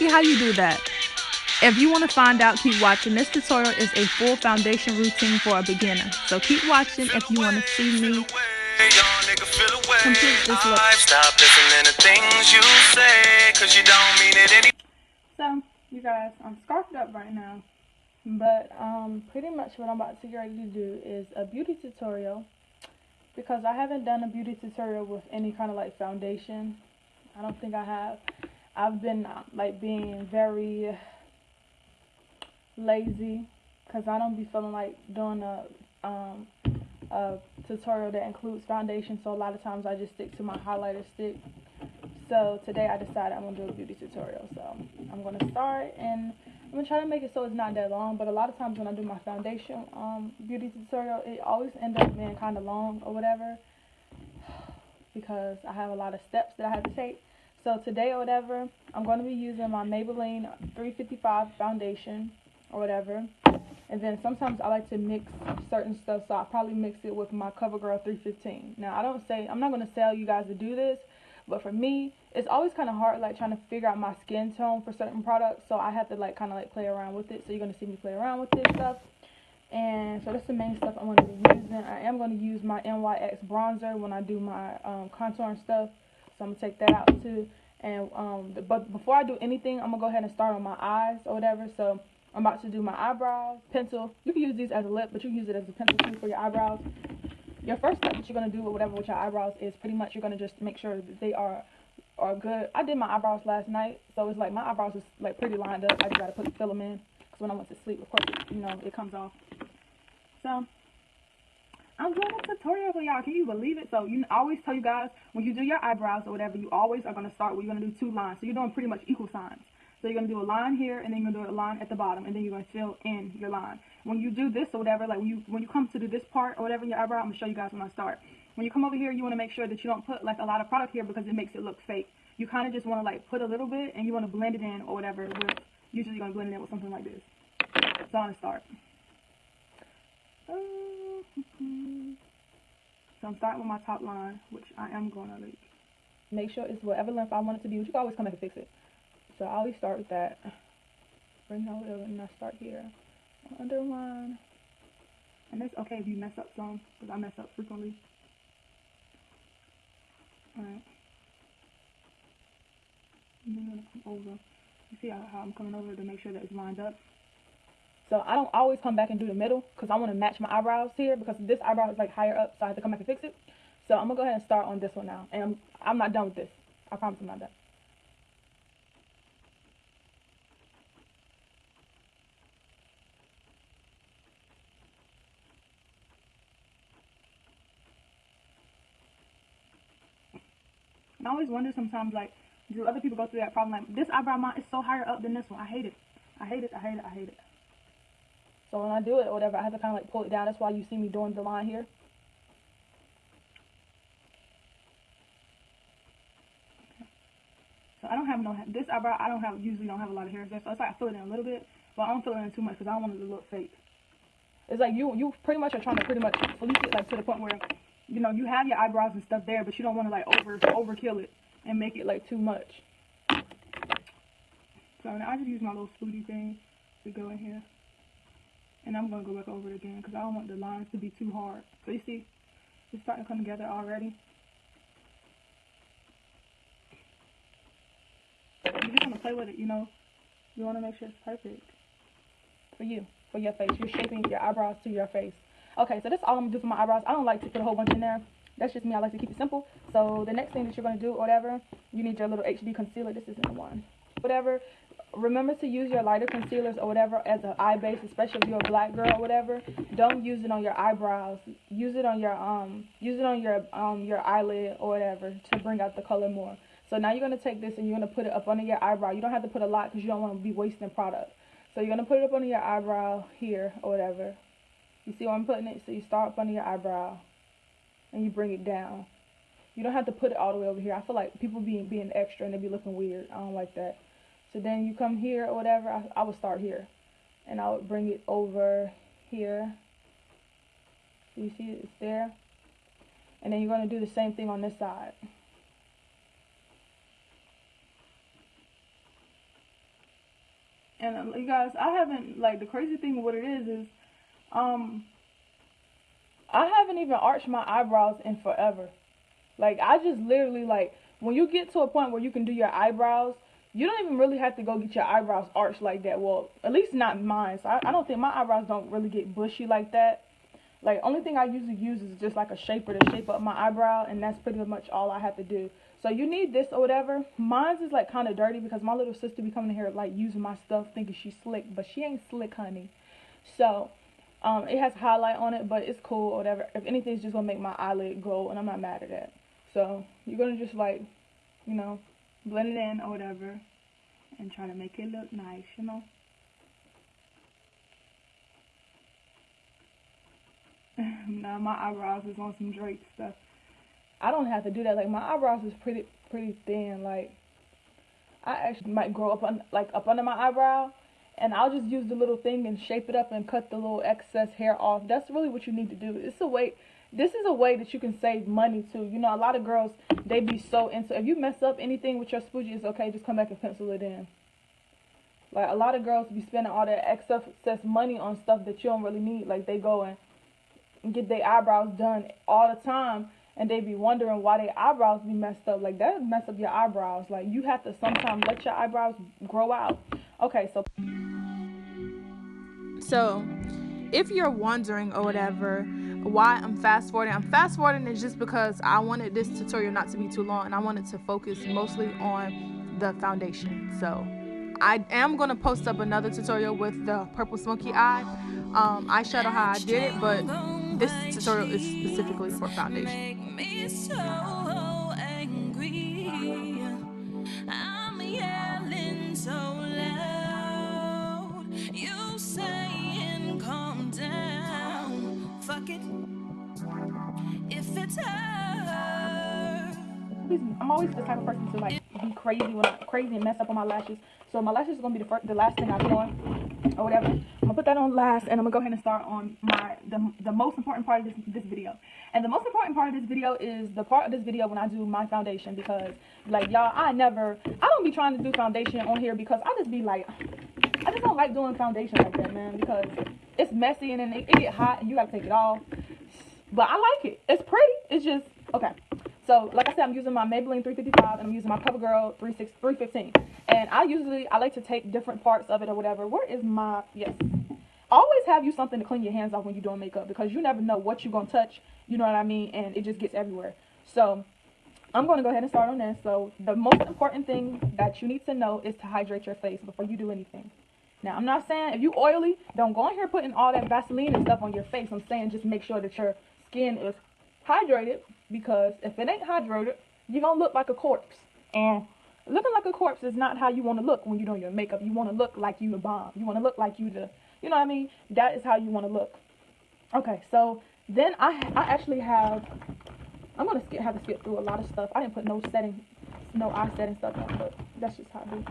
exactly how you do that. If you want to find out, keep watching. This tutorial is a full foundation routine for a beginner. So keep watching if you want to see me complete this look. Stop listening to things you say, cause you don't mean it anymore. So, you guys, I'm scarfed up right now. But pretty much what I'm about to get ready to do is a beauty tutorial, because I haven't done a beauty tutorial with any kind of like foundation. I don't think I have. I've been like being very lazy because I don't be feeling like doing a tutorial that includes foundation, so a lot of times I just stick to my highlighter stick. So today I decided I'm going to do a beauty tutorial. So I'm going to start, and I'm going to try to make it so it's not that long, but a lot of times when I do my foundation beauty tutorial, it always ends up being kind of long or whatever, because I have a lot of steps that I have to take. So today or whatever, I'm going to be using my Maybelline 355 foundation or whatever. And then sometimes I like to mix certain stuff, so I'll probably mix it with my CoverGirl 315. Now, I'm not going to tell you guys to do this, but for me, it's always kind of hard like trying to figure out my skin tone for certain products, so I have to like kind of like play around with it. So you're going to see me play around with this stuff. And so that's the main stuff I'm going to be using. I am going to use my NYX bronzer when I do my contour and stuff, so I'm going to take that out too. And but before I do anything, I'm going to go ahead and start on my eyes or whatever. So I'm about to do my eyebrows, pencil. You can use these as a lip, but you can use it as a pencil too for your eyebrows. Your first step that you're going to do with your eyebrows is pretty much you're going to just make sure that they are good. I did my eyebrows last night, so it's like my eyebrows is like pretty lined up. I just got to fill them in, because when I went to sleep, of course, it comes off. So I'm doing a tutorial for y'all. Can you believe it? So I always tell you guys, when you do your eyebrows or whatever, you always are going to start where you're going to do 2 lines. So you're doing pretty much equal signs. So you're going to do a line here, and then you're going to do a line at the bottom, and then you're going to fill in your line. When you do this or whatever, like when you come to do this part or whatever in your eyebrow, I'm going to show you guys when I start. When you come over here, you want to make sure that you don't put like a lot of product here, because it makes it look fake. You kind of just want to like put a little bit, and you want to blend it in or whatever. Usually you're going to blend it in with something like this. So I'm going to start. So I'm starting with my top line, which I am going to like make sure it's whatever length I want it to be, which you can always come back and fix it. So I always start with that. Bring it over, and I start here. Underline. And that's okay if you mess up some, because I mess up frequently. Alright. And then I'm going to come over. You see how I'm coming over to make sure that it's lined up? So I don't always come back and do the middle, because I want to match my eyebrows here, because this eyebrow is like higher up, so I have to come back and fix it. So I'm going to go ahead and start on this one now. And I'm not done with this. I promise I'm not done. And I always wonder sometimes, like, do other people go through that problem? Like, this eyebrow mine is so higher up than this one. I hate it. I hate it. I hate it. I hate it. So when I do it or whatever, I have to kind of like pull it down. That's why you see me doing the line here. Okay. So I don't have this eyebrow, usually don't have a lot of hairs there. So it's like I fill it in a little bit, but I don't fill it in too much because I don't want it to look fake. It's like you pretty much are trying to pretty much fleece it, like to the point where, you have your eyebrows and stuff there, but you don't want to like overkill it and make it like too much. So now I just use my little spoolie thing to go in here. And I'm going to go back over it again, because I don't want the lines to be too hard. So you see, it's starting to come together already. You just want to play with it, You want to make sure it's perfect for you, for your face. You're shaping your eyebrows to your face. Okay, so that's all I'm going to do for my eyebrows. I don't like to put a whole bunch in there. That's just me. I like to keep it simple. So the next thing that you're going to do or whatever, you need your little HD concealer. This isn't the one. Whatever. Remember to use your lighter concealers or whatever as an eye base, especially if you're a black girl or whatever. Don't use it on your eyebrows. Use it on your eyelid or whatever to bring out the color more. So now you're going to take this and you're going to put it up under your eyebrow. You don't have to put a lot because you don't want to be wasting product. So you're going to put it up under your eyebrow here or whatever. You see where I'm putting it? So you start up under your eyebrow and you bring it down. You don't have to put it all the way over here. I feel like people being extra and they be looking weird. I don't like that. So then you come here or whatever. I would start here. And I would bring it over here. So you see it's there. And then you're going to do the same thing on this side. And you guys, I haven't, like, the crazy thing of what it is I haven't even arched my eyebrows in forever. Like, I just literally, like, when you get to a point where you can do your eyebrows, you don't even really have to go get your eyebrows arched like that. Well, at least not mine. So I don't think my eyebrows don't really get bushy like that. Like, only thing I usually use is just like a shaper to shape up my eyebrow, and that's pretty much all I have to do. So you need this or whatever. Mine's is like kind of dirty because my little sister be coming in here like using my stuff thinking she's slick, but she ain't slick, honey. So it has highlight on it, but it's cool or whatever. If anything, it's just gonna make my eyelid glow, and I'm not mad at that. So you're gonna just, like, you know, blend it in or whatever, and try to make it look nice, you know. Now my eyebrows is on some Drake stuff. I don't have to do that. Like, my eyebrows is pretty thin. Like, I actually might grow up up under my eyebrow, and I'll just use the little thing and shape it up and cut the little excess hair off. That's really what you need to do. This is a way that you can save money too. You know, a lot of girls, they be so into, if you mess up anything with your spoogie, it's okay, just come back and pencil it in. Like, a lot of girls be spending all that excess money on stuff that you don't really need. Like, they go and get their eyebrows done all the time, and they be wondering why their eyebrows be messed up. Like, that mess up your eyebrows. Like, you have to sometimes let your eyebrows grow out. Okay, so if you're wondering or whatever why I'm fast forwarding is just because I wanted this tutorial not to be too long, and I wanted to focus mostly on the foundation. So I am going to post up another tutorial with the purple smoky eye eyeshadow, how I did it, but this tutorial is specifically for foundation. I'm yelling so loud, you saying calm down, fuck it, if it's her. I'm always the type of person to, like, be crazy and mess up on my lashes. So my lashes is gonna be the last thing I put on or whatever. I'm gonna put that on last, and I'm gonna go ahead and start on the most important part of this video. And the most important part of this video is the part of this video when I do my foundation, because, like, y'all, I don't be trying to do foundation on here because I just be like, I just don't like doing foundation like that, man, because it's messy and then it get hot and you gotta take it off. But I like it. It's pretty. It's just okay. So, like I said, I'm using my Maybelline 355 and I'm using my CoverGirl 315. And I like to take different parts of it or whatever. Where is my, yes. Always have you something to clean your hands off when you're doing makeup, because you never know what you're going to touch, you know what I mean, and it just gets everywhere. So, I'm going to go ahead and start on this. So, the most important thing that you need to know is to hydrate your face before you do anything. Now, I'm not saying if you oily, don't go in here putting all that Vaseline and stuff on your face. I'm saying just make sure that your skin is hydrated, because if it ain't hydrated, you're going to look like a corpse. And looking like a corpse is not how you want to look when you're doing your makeup. You want to look like you the bomb. You want to look like you the, you know what I mean? That is how you want to look. Okay, so then I actually have, I'm going to have to skip through a lot of stuff. I didn't put no eye setting stuff on, but that's just how I do.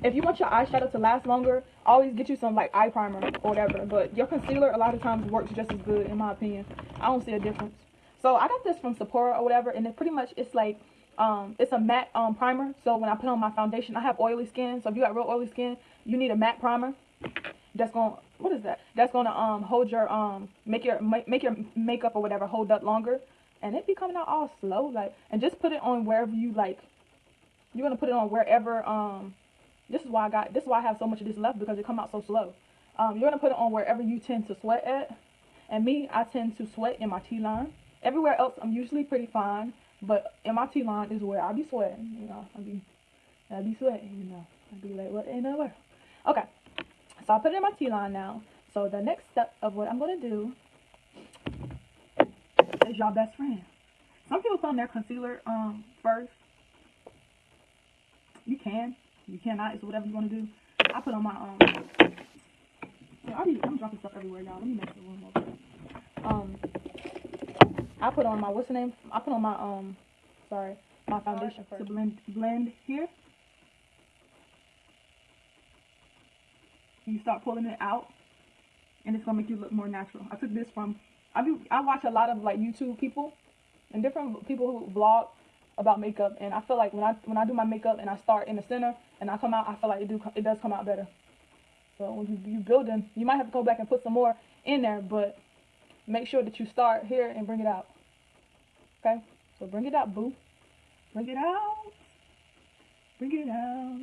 If you want your eyeshadow to last longer, always get you some, like, eye primer or whatever. But your concealer a lot of times works just as good, in my opinion. I don't see a difference. So I got this from Sephora or whatever, and it pretty much, it's like, it's a matte primer. So when I put on my foundation, I have oily skin. So if you got real oily skin, you need a matte primer. That's going, what is that? That's going to hold your, make your makeup or whatever hold up longer. And it be coming out all slow, like, and just put it on wherever you, like, you're going to put it on wherever, this is why I have so much of this left, because it come out so slow. You're going to put it on wherever you tend to sweat at. And me, I tend to sweat in my T-line. Everywhere else, I'm usually pretty fine, but in my T-line is where I be sweating, you know. I be sweating, you know. I be like, what in the world? Okay, so I put it in my T-line now. So the next step of what I'm going to do is y'all best friend. Some people put on their concealer first. You can. You cannot. It's whatever you want to do. I put on my I'm dropping stuff everywhere, y'all. Let me make the room over. I put on my, what's the name? I put on my my foundation first to blend here. You start pulling it out, and it's gonna make you look more natural. I took this from, I watch a lot of, like, YouTube people and different people who vlog about makeup, and I feel like when I do my makeup and I start in the center and I come out, I feel like it does come out better. So when you building, you might have to go back and put some more in there, but make sure that you start here and bring it out. Okay? So bring it out, boo. Bring it out. Bring it out.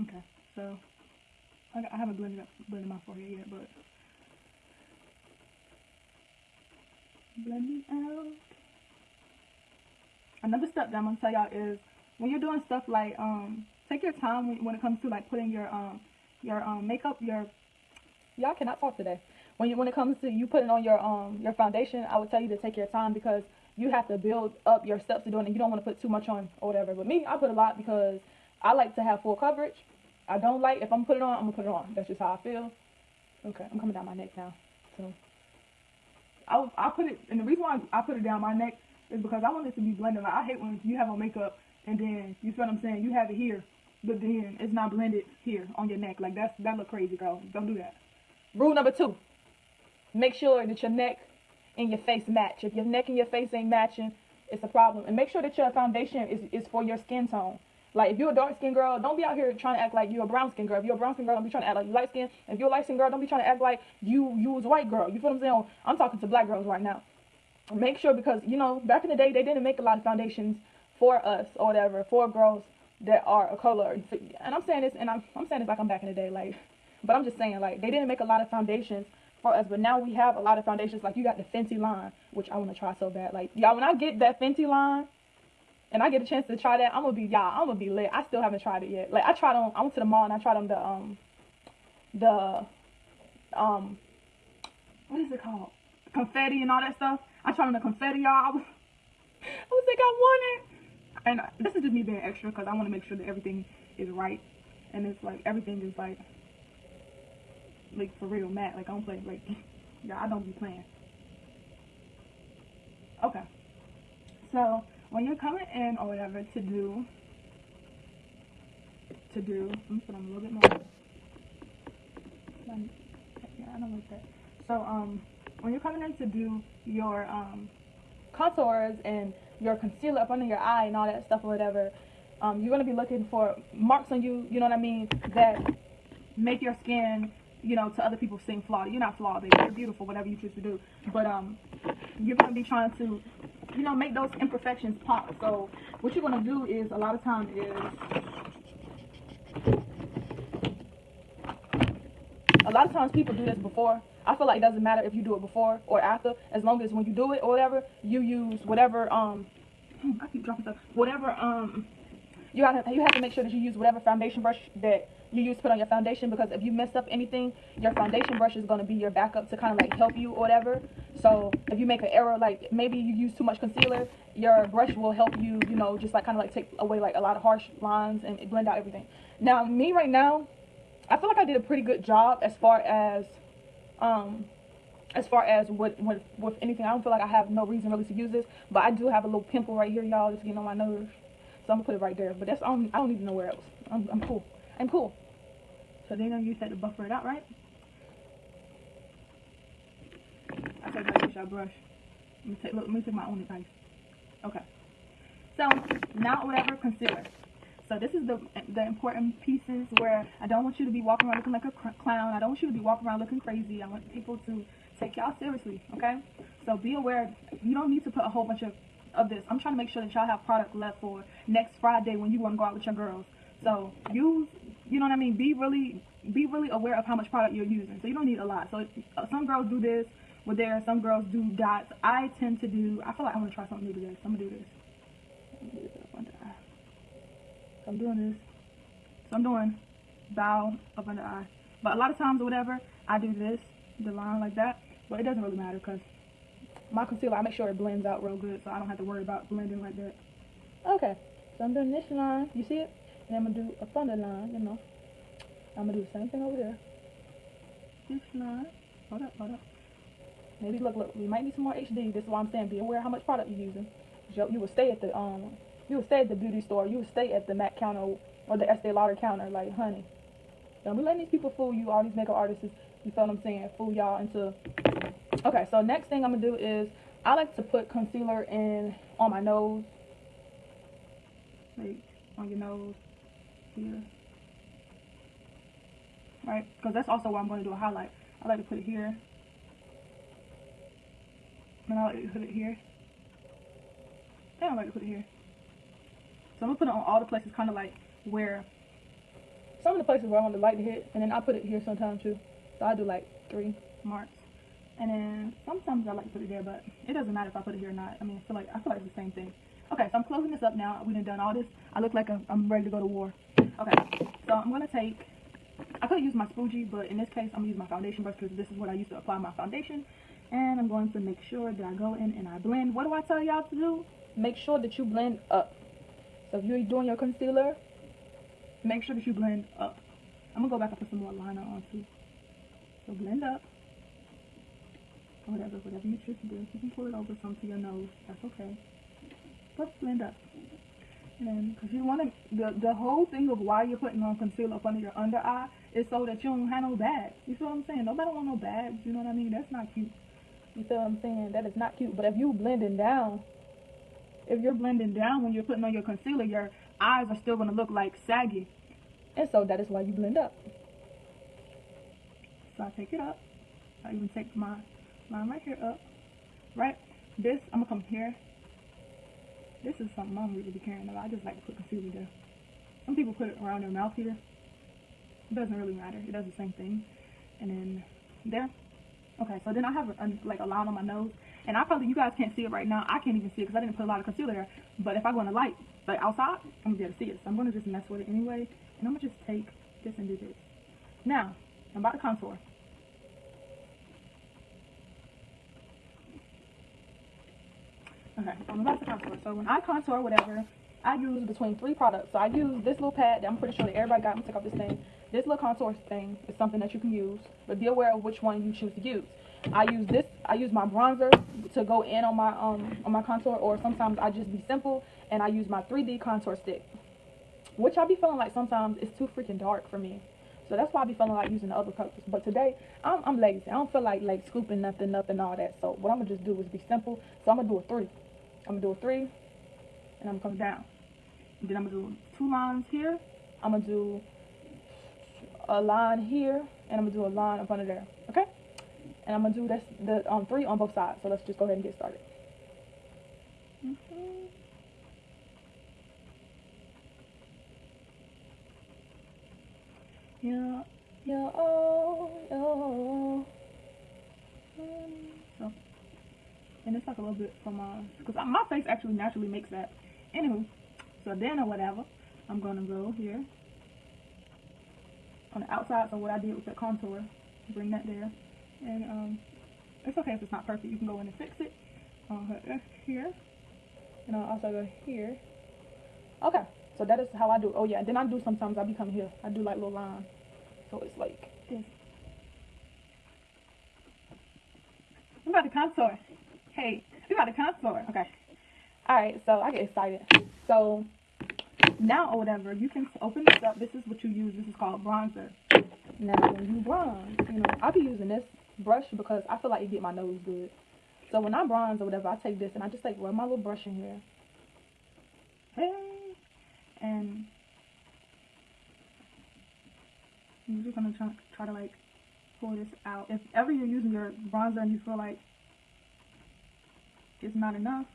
Okay, so I haven't blended my forehead yet, but blend it out. Another step that I'm gonna tell y'all is when you're doing stuff like take your time when it comes to like putting your makeup, y'all cannot talk today. When it comes to you putting on your foundation, I would tell you to take your time because you have to build up your steps to do it, and you don't want to put too much on or whatever. But me, I put a lot because I like to have full coverage. I don't like, if I'm gonna put it on, I'm gonna put it on. That's just how I feel. Okay, I'm coming down my neck now. So I put it, and the reason why I put it down my neck is because I want it to be blended. Like, I hate when you have on makeup and then, you feel what I'm saying, you have it here, but then it's not blended here on your neck. Like, that look crazy, girl. Don't do that. Rule number 2, make sure that your neck and your face match. If your neck and your face ain't matching, it's a problem. And make sure that your foundation is for your skin tone. Like, if you're a dark skin girl, don't be out here trying to act like you're a brown skin girl. If you're a brown skin girl, don't be trying to act like you light skin. If you're a light skin girl, don't be trying to act like you was a white girl. You feel what I'm saying? I'm talking to black girls right now. Make sure, because, you know, back in the day, they didn't make a lot of foundations for us or whatever, for girls that are a color. And I'm saying this, and I'm saying this like I'm back in the day, like, but I'm just saying, like, they didn't make a lot of foundations for us, but now we have a lot of foundations. Like, you got the Fenty line, which I want to try so bad. Like, y'all, when I get that Fenty line, and I get a chance to try that, I'm gonna be lit. I still haven't tried it yet. Like, I went to the mall and I tried on the what is it called? Confetti and all that stuff. I tried on the confetti, y'all. I was like, I want it. And this is just me being extra because I want to make sure that everything is right. And it's like, everything is like for real matte. Like, I don't play, like, yeah, I don't be playing. Okay. So, when you're coming in or whatever to do, let me put on a little bit more. Yeah, I don't like that. So, when you're coming in to do your contours and your concealer up under your eye and all that stuff or whatever, you're going to be looking for marks on you, you know what I mean, that make your skin, you know, to other people seem flawed. You're not flawed, baby. You're beautiful, whatever you choose to do. But you're going to be trying to, you know, make those imperfections pop. So what you're going to do is, a lot of times people do this before. I feel like it doesn't matter if you do it before or after, as long as when you do it or whatever, you use whatever I keep dropping stuff. Whatever you have to make sure that you use whatever foundation brush that you use to put on your foundation, because if you mess up anything, your foundation brush is going to be your backup to kind of like help you or whatever. So if you make an error, like maybe you use too much concealer, your brush will help you, you know, just like kind of like take away like a lot of harsh lines and blend out everything. Now, me right now, I feel like I did a pretty good job as far as with anything. I don't feel like I have no reason really to use this, but I do have a little pimple right here, y'all, just getting on my nose. So I'm gonna put it right there. But that's I don't need to know where else. I'm cool. I'm cool. So then you had to buffer it out, right? I said I use our brush. Let me take my own advice. Okay. So now whatever, concealer. So this is the important pieces where I don't want you to be walking around looking like a clown. I don't want you to be walking around looking crazy. I want people to take y'all seriously, okay? So be aware, you don't need to put a whole bunch of this. I'm trying to make sure that y'all have product left for next Friday when you want to go out with your girls. So use, you know what I mean? Be really aware of how much product you're using. So you don't need a lot. So some girls do this with theirs, some girls do dots. I feel like I want to try something new today. So I'm going to do this. So I'm doing this. So I'm doing bow up under eye. But a lot of times or whatever, I do this, the line like that. But it doesn't really matter because my concealer, I make sure it blends out real good so I don't have to worry about blending like that. Okay, so I'm doing this line. You see it? And I'm going to do a thunder line, you know. I'm going to do the same thing over there. This line. Hold up. Maybe, look, we might need some more HD. This is why I'm saying be aware how much product you're using. You will stay at the beauty store. You would stay at the MAC counter or the Estee Lauder counter, like, honey. Don't be letting these people fool you, all these makeup artists, you feel what I'm saying, fool y'all into. Okay, so next thing I'm going to do is, I like to put concealer on my nose. like on your nose here, right? Because that's also where I'm going to do a highlight. I like to put it here, and I like to put it here, and I like to put it here. So I'm gonna put it on all the places, kind of like where some of the places where I want the light to hit, and then I put it here sometimes too. So I do like 3 marks, and then sometimes I like to put it there, but it doesn't matter if I put it here or not. I mean, I feel like it's the same thing. Okay, so I'm closing this up now. We done all this. I look like I'm ready to go to war. Okay, so I'm gonna take. I could use my spoogie, but in this case, I'm gonna use my foundation brush because this is what I use to apply my foundation. And I'm going to make sure that I go in and I blend. What do I tell y'all to do? Make sure that you blend up. So if you're doing your concealer, make sure that you blend up. I'm gonna go back and put some more liner on too. So blend up. Whatever you choose to do. You can pull it over some to your nose. That's okay. But blend up. And then, because you want to, the whole thing of why you're putting on concealer up under your under eye is so that you don't have no bags. You feel what I'm saying? Nobody want no bags. You know what I mean? That's not cute. You feel what I'm saying? That is not cute. But if you're blending down when you're putting on your concealer, your eyes are still going to look like saggy. And so that is why you blend up. So I take it up. I even take my line right here up. Right? This, I'm going to come here. This is something I don't really be caring about. I just like to put concealer there. Some people put it around their mouth here. It doesn't really matter. It does the same thing. And then there. Okay, so then I have a line on my nose. And you guys can't see it right now. I can't even see it because I didn't put a lot of concealer there. But if I go in the light, like outside, I'm going to be able to see it. So I'm going to just mess with it anyway. And I'm going to just take this and do this. Now, I'm about to contour. Okay, I'm about to contour. So when I contour whatever, I use between 3 products. So I use this little pad that I'm pretty sure that everybody got. I'm going to take off this thing. This little contour thing is something that you can use, but be aware of which one you choose to use. I use this. I use my bronzer to go in on my contour, or sometimes I just be simple and I use my 3D contour stick, which I be feeling like sometimes it's too freaking dark for me. So that's why I be feeling like using the other colors. But today, I'm lazy. I don't feel like scooping nothing, all that. So what I'm going to just do is be simple. So I'm going to do a 3. I'm going to do a 3, and I'm going to come down. And then I'm going to do 2 lines here. I'm going to do a line here, and I'm going to do a line up under there. Okay? And I'm going to do the 3 on both sides. So let's just go ahead and get started. Yeah, oh. So, and it's like a little bit from because my face actually naturally makes that. Anywho, so then or whatever, I'm gonna go here on the outside. So what I did with that contour, bring that there, and it's okay if it's not perfect. You can go in and fix it. Here, and I'll also go here. Okay. So that is how I do. Oh yeah, then I do sometimes I become here. I do like little lines. So it's like this. I'm about to contour. Hey, we about to contour. Okay. Alright, so I get excited. So now or whatever, you can open this up. This is what you use. This is called bronzer. Now when you bronze, I'll be using this brush because I feel like it get my nose good. So when I bronze or whatever, I take this and I just rub my little brush in here. Hey. And I'm just going to try to pull this out. If ever you're using your bronzer and you feel like it's not enough,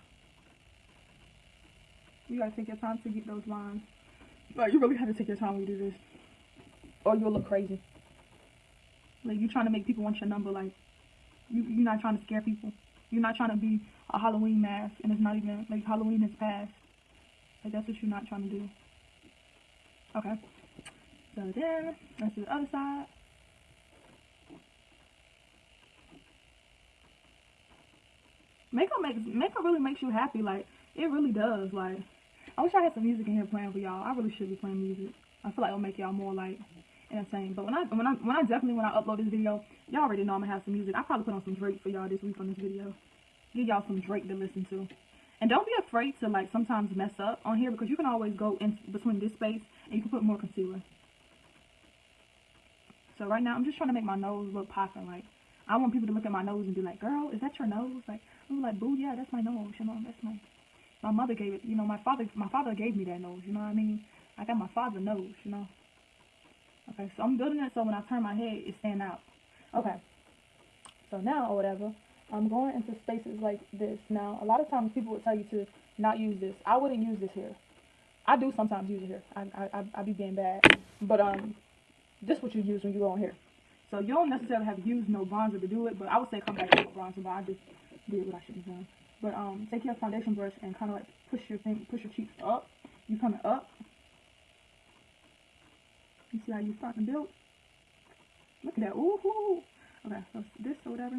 you got to take your time to get those lines. Like, you really have to take your time when you do this, or you'll look crazy. Like, you're trying to make people want your number. Like, you're not trying to scare people. You're not trying to be a Halloween mask, and it's not even, like, Halloween is past. Like, that's what you're not trying to do. Okay. So there. Let's do the other side. Makeup really makes you happy. Like, it really does. Like, I wish I had some music in here playing for y'all. I really should be playing music. I feel like it'll make y'all more, like, entertained. But when I upload this video, y'all already know I'm gonna have some music. I probably put on some Drake for y'all this week on this video. Give y'all some Drake to listen to. And don't be afraid to, like, sometimes mess up on here, because you can always go in between this space and you can put more concealer. So right now, I'm just trying to make my nose look popping. Like, I want people to look at my nose and be like, girl, is that your nose? Like, I'm like, boo, yeah, that's my nose. That's My mother gave it, you know, my father gave me that nose, you know what I mean? I got my father's nose, you know? Okay, so I'm building it so when I turn my head, it stand out. Okay, so now, or whatever, I'm going into spaces like this. Now, a lot of times people would tell you to not use this. I wouldn't use this here. I do sometimes use it here. I be being bad. But, this is what you use when you go in here. So you don't necessarily have to use no bronzer to do it, but I would say come back with bronzer, but I just did what I should have done. But take your foundation brush and kind of like push your cheeks up. You coming up. You see how you starting to build? Look at that. Ooh. Okay, so this or whatever.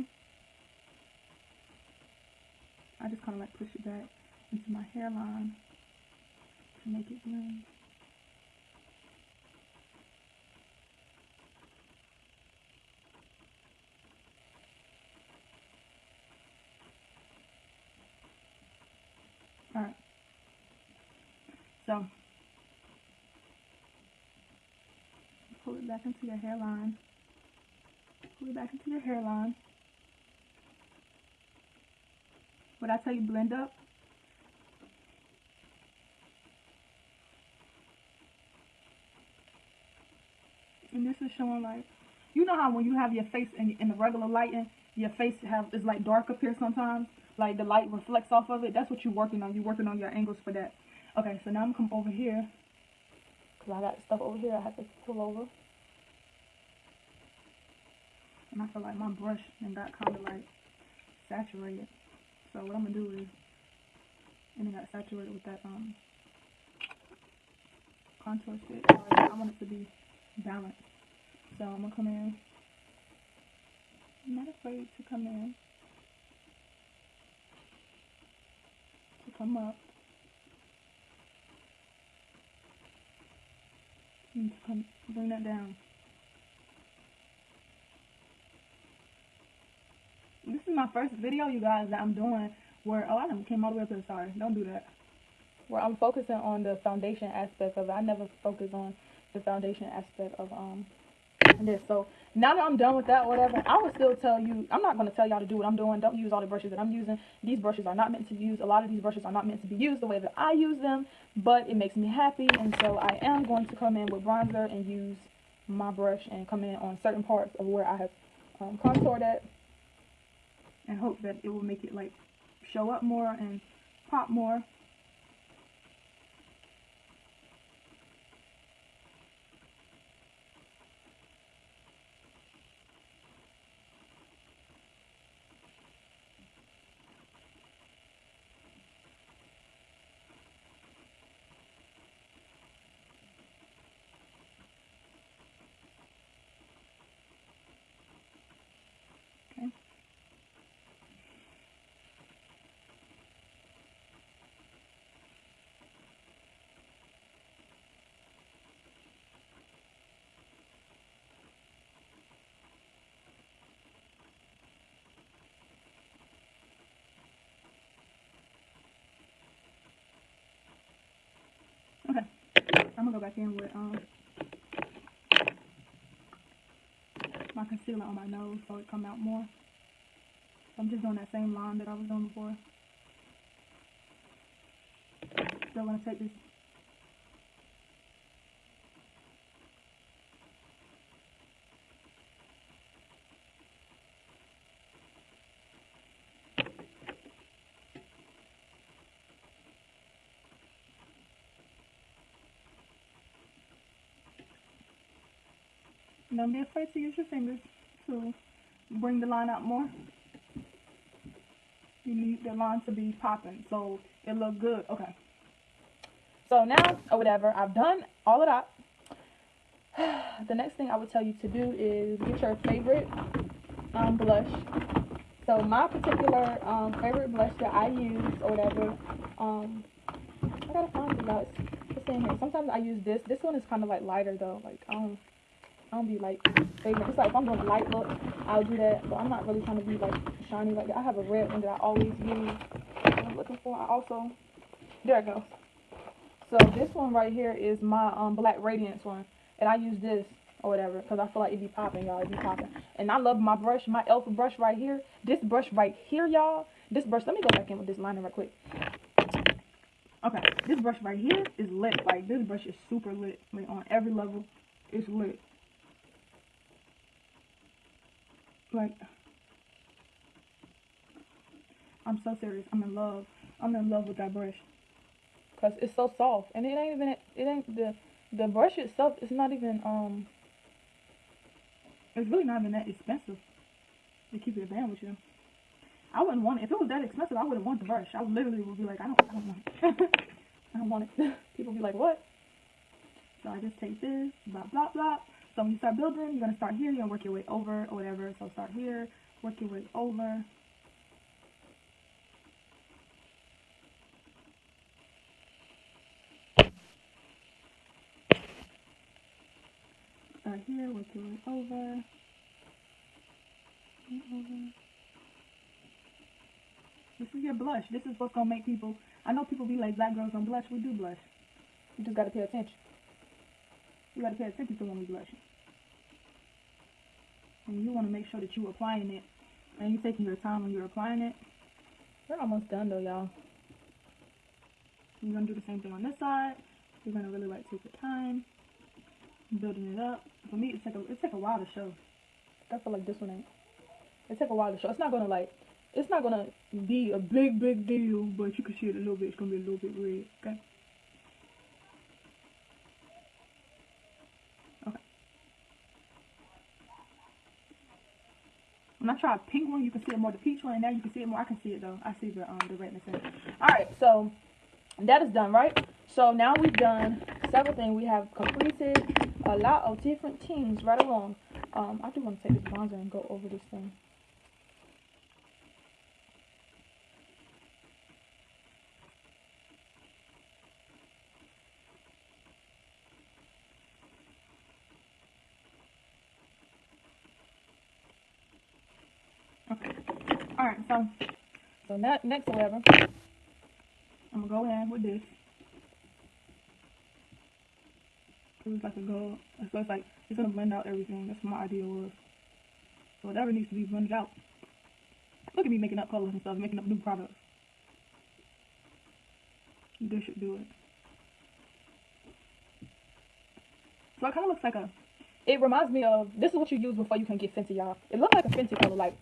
I just kind of like push it back into my hairline to make it blend. Alright. So, pull it back into your hairline. Pull it back into your hairline. What I tell you, blend up. And this is showing like, you know how when you have your face in the regular lighting, your face is like dark up here sometimes? Like the light reflects off of it. That's what you're working on. You're working on your angles for that. Okay, so now I'm going to come over here. Because I got stuff over here I have to pull over. And I feel like my brush and got kind of like saturated. So what I'm going to do is, and it got saturated with that contour stick. I want it to be balanced. So I'm going to come in. I'm not afraid to come in. To come up. And to come bring that down. This is my first video, you guys, that I'm doing where, oh, I done came all the way up here, sorry, don't do that. Where I'm focusing on the foundation aspect of it. I never focus on the foundation aspect of this. So now that I'm done with that, whatever, I will still tell you, I'm not going to tell y'all to do what I'm doing. Don't use all the brushes that I'm using. These brushes are not meant to use. A lot of these brushes are not meant to be used the way that I use them, but it makes me happy, and so I am going to come in with bronzer and use my brush and come in on certain parts of where I have contoured it, and hope that it will make it like show up more and pop more. Okay. Okay, I'm gonna go back in with my concealer on my nose so it come out more. So I'm just doing that same line that I was doing before. Still gonna take this. Don't be afraid to use your fingers to bring the line out more. You need the line to be popping so it look good. Okay. So now, or whatever, I've done all of that. The next thing I would tell you to do is get your favorite blush. So my particular favorite blush that I use or whatever, I gotta find it, guys. It's in here. Sometimes I use this. This one is kind of like lighter though. Like I don't be like favorite. It's like if I'm doing a light look, I'll do that. But I'm not really trying to be like shiny like that. I have a red one that I always use. I'm looking for. I also, there it goes. So this one right here is my Black Radiance one, and I use this or whatever because I feel like it be popping, y'all. It be popping. And I love my brush, my e.l.f. brush right here. This brush right here, y'all. This brush. Let me go back in with this liner right quick. Okay, this brush right here is lit. Like, this brush is super lit. Like, on every level, it's lit. Like, I'm so serious. I'm in love. I'm in love with that brush. Because it's so soft. And it ain't the brush itself, it's not even, it's really not even that expensive. To keep it a band with you. I wouldn't want it. If it was that expensive, I wouldn't want the brush. I literally would be like, I don't want it. I don't want it. People be like, what? So I just take this, blah, blah, blah. So when you start building, you're going to start here. You're going to work your way over or whatever. So start here, work your way over. Start here, work your way over. This is your blush. This is what's going to make people, I know people be like, black girls don't blush. We do blush. You just got to pay attention. You got to pay attention to when we blush. And you want to make sure that you're applying it. And you're taking your time when you're applying it. We're almost done though, y'all. You're going to do the same thing on this side. You're going to really like take your time. Building it up. For me, it take a while to show. I feel like this one ain't. It take a while to show. It's not going to be a big deal, but you can see it a little bit. It's going to be a little bit red, okay? Okay. When I try a pink one, you can see it more. The peach one, and now you can see it more. I can see it though. I see the redness in it. Alright, so that is done, right? So now we've done several things. We have completed a lot of different things right along. I do want to take this bronzer and go over this thing. Okay. Alright, so next or whatever, I'm gonna go in with this. It's like a gold. So it's like it's gonna blend out everything. That's what my idea was. So whatever needs to be blended out. Look at me making up colors and stuff, making up new products. This should do it. So it kind of looks like it reminds me of, this is what you use before you can get Fenty, y'all. It looked like a Fenty color, like,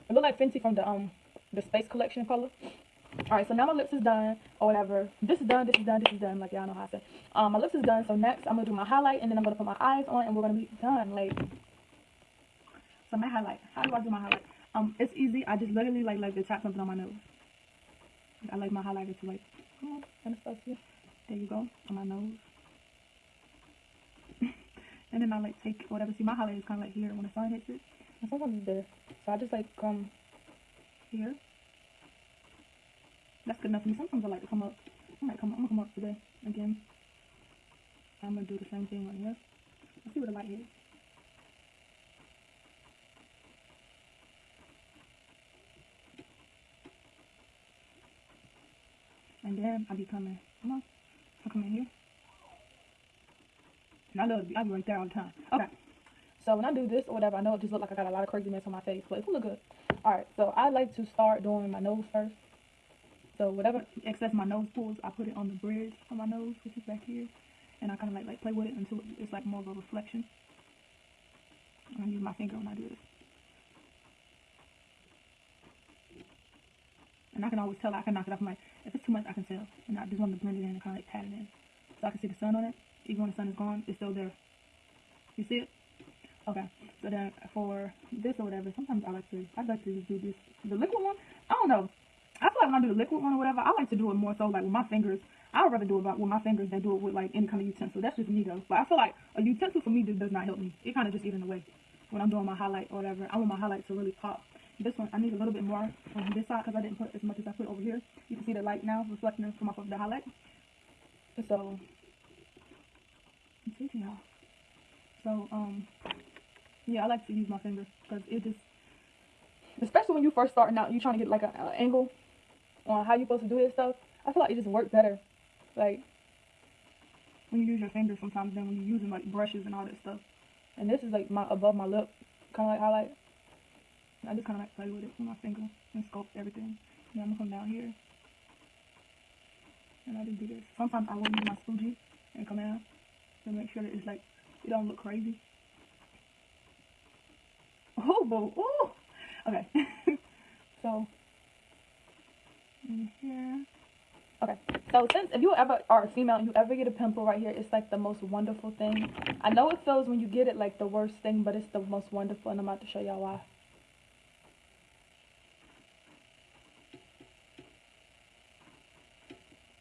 it looked like Fenty from the Space Collection color. Alright, so now my lips is done, or whatever. This is done, like y'all know how I say. My lips is done, so next I'm going to do my highlight, and then I'm going to put my eyes on, and we're going to be done, like. So my highlight, how do I do my highlight? It's easy. I just literally like to tap something on my nose. I like my highlighter to like, come on, Anastasia. There you go, on my nose. And then I like take whatever. See, my highlight is kind of like here when the sun hits it. And sometimes it's there. So I just like come here. That's good enough for me. Sometimes I like to come up. I'm gonna come up today again. I'm gonna do the same thing right here. Let's see what the light is. And then I be coming. Come on. I come in here. And I be right there all the time. Okay. So when I do this or whatever, I know it just look like I got a lot of craziness on my face, but it will look good. Alright, so I like to start doing my nose first. So whatever excess my nose pulls, I put it on the bridge of my nose, which is back here. And I kind of like play with it until it's like more of a reflection. I'm gonna use my finger when I do this. And I can always tell, I can knock it off. If it's too much, I can tell. And I just want to blend it in and kind of like pat it in. So I can see the sun on it. Even when the sun is gone, it's still there. You see it? Okay. So then for this or whatever, sometimes I'd like to just do this. The liquid one, I don't know. I feel like when I do the liquid one or whatever, I like to do it more so like with my fingers. I would rather do it with my fingers than do it with like any kind of utensil. That's just me though. But I feel like a utensil for me just does not help me. It kind of just gets in the way when I'm doing my highlight or whatever. I want my highlight to really pop. This one, I need a little bit more on this side because I didn't put as much as I put over here. You can see the light now reflecting from off of the highlight. So, let's see y'all. So, yeah, I like to use my finger because it just, especially when you first starting out, you trying to get like an angle on how you're supposed to do this stuff. I feel like it just works better, like when you use your fingers sometimes than when you're using like brushes and all that stuff. And this is like my above my lip, kind of like highlight. I just kind of like play with it with my finger and sculpt everything. Then I'm gonna come down here and I just do this. Sometimes I will use my squeegee and come out to make sure that it's like, it don't look crazy. Oh, boo. Oh, okay. So, in here. Okay, so since if you ever are a female and you ever get a pimple right here, it's like the most wonderful thing. I know it feels when you get it like the worst thing, but it's the most wonderful, and I'm about to show y'all why.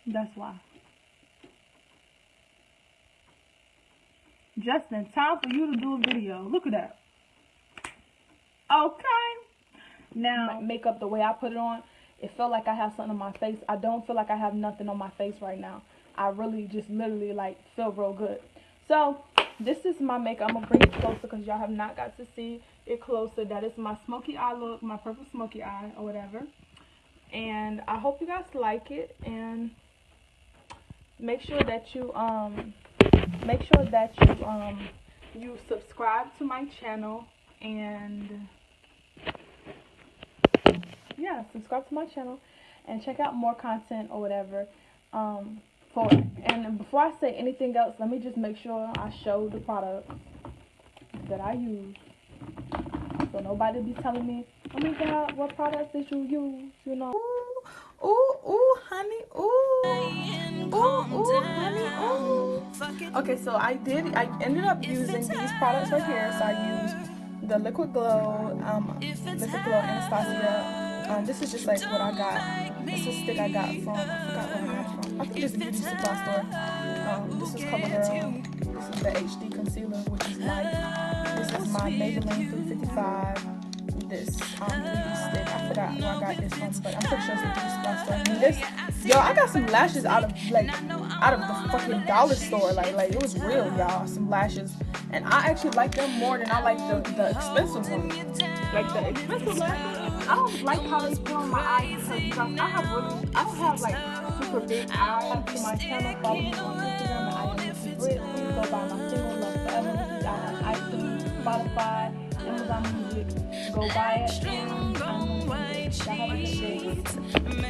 That's why. Justin, time for you to do a video. Look at that. Okay. Now, makeup, the way I put it on, it felt like I have something on my face. I don't feel like I have nothing on my face right now. I really just literally like feel real good. So, this is my makeup. I'm going to bring it closer because y'all have not got to see it closer. That is my smoky eye look, my purple smoky eye or whatever. And I hope you guys like it. And make sure that you you subscribe to my channel, and yeah, subscribe to my channel and check out more content or whatever for it. And before I say anything else, let me just make sure I show the products that I use, so nobody be telling me, oh my god, what products did you use, you know. Ooh, honey, ooh, honey, ooh. Okay, so I ended up using these products right here. So I used the Liquid Glow Anastasia. This is just like what I got. This is a stick I got from, I forgot where I got it from. I think it's a beauty supply store. This is CoverGirl. This is the HD concealer, which is light. This is my Maybelline 355. This beauty stick. I forgot where I got this from, but I'm pretty sure it's a beauty supply store. And this, yo, I got some lashes out of the fucking dollar store. Like it was real, y'all. Some lashes, and I actually like them more than I like the expensive ones. Like the expensive lashes, I don't like how they feel on my eyes because I don't have like super big eyes. To my channel, follow me on Instagram and IGN. Please go buy my single Love Forever. I have iTunes, Spotify, Amazon Music. Go buy it, and y'all have a good day.